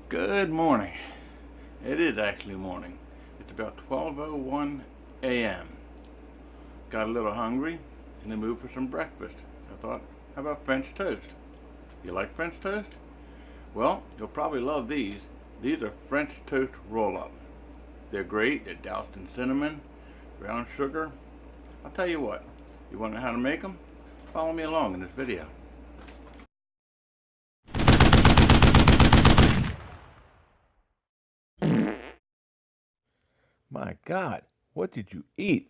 Good morning. It is actually morning. It's about 12:01 a.m. Got a little hungry in the mood for some breakfast. I thought, how about French toast? You like French toast? Well, you'll probably love these. These are French toast roll-up. They're great. They're doused in cinnamon, brown sugar. I'll tell you what, you want to know how to make them? Follow me along in this video. My God, what did you eat?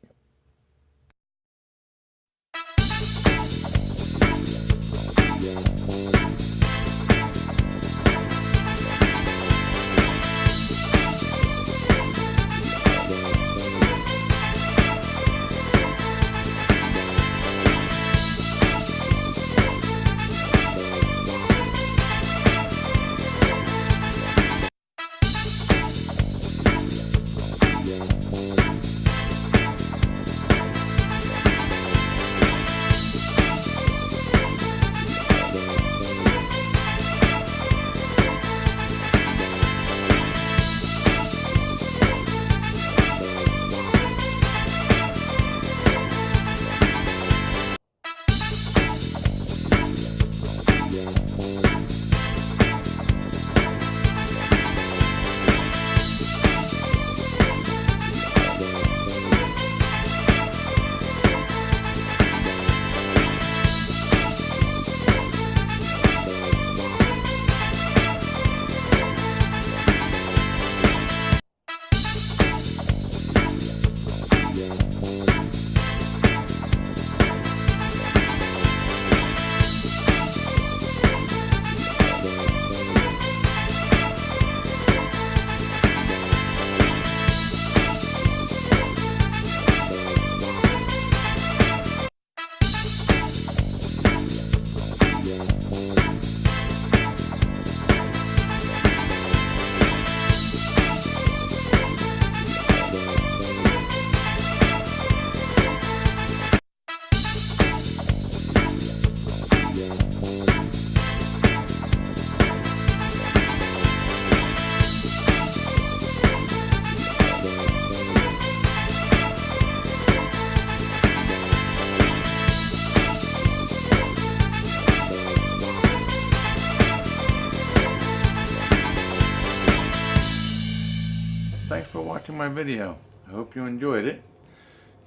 Thanks for watching my video. I hope you enjoyed it.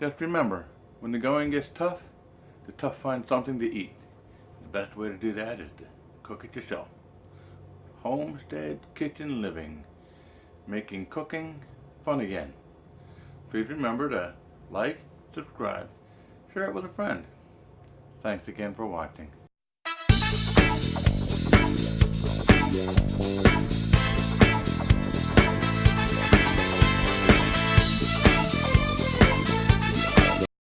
Just remember, when the going gets tough, the tough find something to eat. The best way to do that is to cook it yourself. Homestead kitchen living, making cooking fun again. Please remember to like, subscribe, share it with a friend. Thanks again for watching.